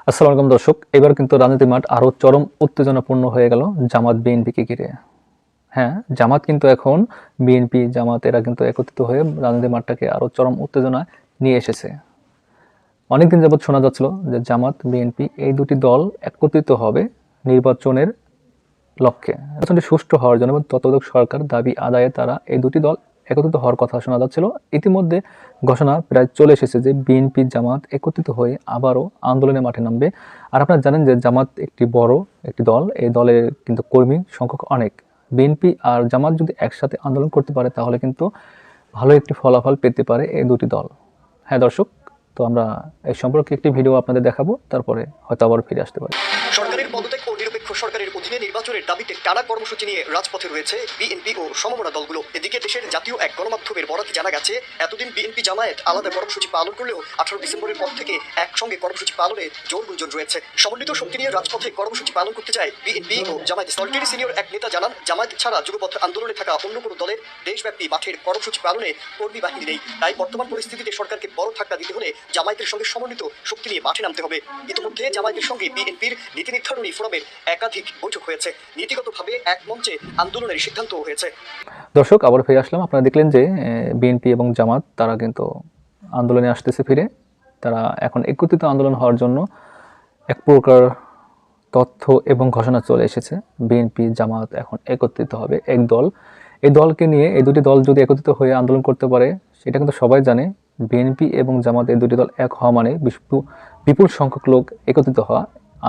আসসালামু আলাইকুম দর্শক, এবার কিন্তু রাজনীতি মাঠ আরো চরম উত্তেজনাপূর্ণ হয়ে গেল জামাত বিএনপিকে ঘিরে। হ্যাঁ, জামাত কিন্তু এখন বিএনপি জামাত এরা কিন্তু একত্রিত হয়ে রাজনীতি মাঠটাকে আরো চরম উত্তেজনা নিয়ে এসেছে। অনেকদিন যাবৎ শোনা যাচ্ছিল যে জামাত বিএনপি এই দুটি দল একত্রিত হবে নির্বাচনের লক্ষ্যে, নির্বাচনটি সুষ্ঠু হওয়ার জন্য এবং তত্ত্বাবধায়ক সরকার দাবি আদায়ে তারা এই দুটি দল একত্রিত হওয়ার কথা শোনা যাচ্ছিল। ইতিমধ্যে ঘোষণা প্রায় চলে এসেছে যে বিএনপি জামাত একত্রিত হয়ে আবারও আন্দোলনের মাঠে নামবে। আর আপনারা জানেন যে জামাত একটি বড় একটি দল, এই দলের কিন্তু কর্মী সংখ্যক অনেক। বিএনপি আর জামাত যদি একসাথে আন্দোলন করতে পারে তাহলে কিন্তু ভালো একটি ফলাফল পেতে পারে এই দুটি দল। হ্যাঁ দর্শক, তো আমরা এই সম্পর্কে একটি ভিডিও আপনাদের দেখাবো, তারপরে হয়তো আবার ফিরে আসতে পারি। সরকারের পদত্যাগ ও নিরপেক্ষ সরকারের অধীনে নির্বাচনের দাবিতে টানা কর্মসূচি নিয়ে রাজপথে রয়েছে বিএনপি ও সমমনা দলগুলো। এদিকে দেশের জাতীয় এক গণমাধ্যমের বরাতে জানা গেছে, এতদিন বিএনপি জামায়াত আলাদা কর্মসূচি পালন করলেও 18 ডিসেম্বরের পর থেকে একসঙ্গে কর্মসূচি পালনে জোর গুঞ্জন রয়েছে। সমন্বিত শক্তি নিয়ে রাজপথে কর্মসূচি পালন করতে চায় বিএনপি ও জামায়াত। দলটির সিনিয়র এক নেতা জানান, জামায়াত ছাড়া যুগপথ আন্দোলনে থাকা অন্য কোনো দলের দেশব্যাপী মাঠের কর্মসূচি পালনে কর্মী বাহিনী নেই। তাই বর্তমান পরিস্থিতিতে সরকারকে বড় ধাক্কা দিতে হলে জামায়াতের সঙ্গে সমন্বিত শক্তি নিয়ে মাঠে নামতে হবে। ইতিমধ্যে জামায়াতের সঙ্গে বিএনপির নীতি নির্ধারণী ফোরামের একাধিক বৈঠক হয়েছে। নীতিগতভাবে এক মঞ্চে আন্দোলনের সিদ্ধান্ত হয়েছে। দর্শক, আবার ফিরে আসলাম। আপনারা দেখলেন যে বিএনপি এবং জামাত তারা কিন্তু আন্দোলনে আসতেছে ফিরে। তারা এখন একত্রিত আন্দোলন হওয়ার জন্য এক প্রকার তথ্য এবং ঘোষণা চলে এসেছে। বিএনপি জামাত এখন একত্রিত হবে এক দল। এই দলকে নিয়ে এই দুটি দল যদি একত্রিত হয়ে আন্দোলন করতে পারে, সেটা কিন্তু সবাই জানে। বিএনপি এবং জামাত এই দুটি দল এক হওয়া মানে বিপুল সংখ্যক লোক একত্রিত হওয়া।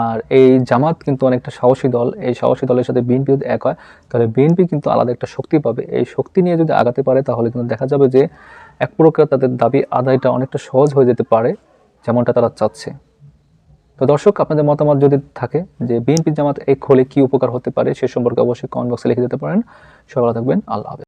আর এই জামাত কিন্তু অনেকটা সাহসী দল। এই সাহসী দলের সাথে বিএনপি যদি এক হয় তাহলে বিএনপি কিন্তু আলাদা একটা শক্তি পাবে। এই শক্তি নিয়ে যদি আগাতে পারে তাহলে কিন্তু দেখা যাবে যে এক প্রকার তাদের দাবি আদায়টা অনেকটা সহজ হয়ে যেতে পারে, যেমনটা তারা চাচ্ছে। তো দর্শক, আপনাদের মতামত যদি থাকে যে বিএনপি জামাত এক হলে কি উপকার হতে পারে সে সম্পর্কে অবশ্যই কমেন্ট বক্সে লিখে দিতে পারেন। সবাই ভালো থাকবেন। আল্লাহ হাফেজ।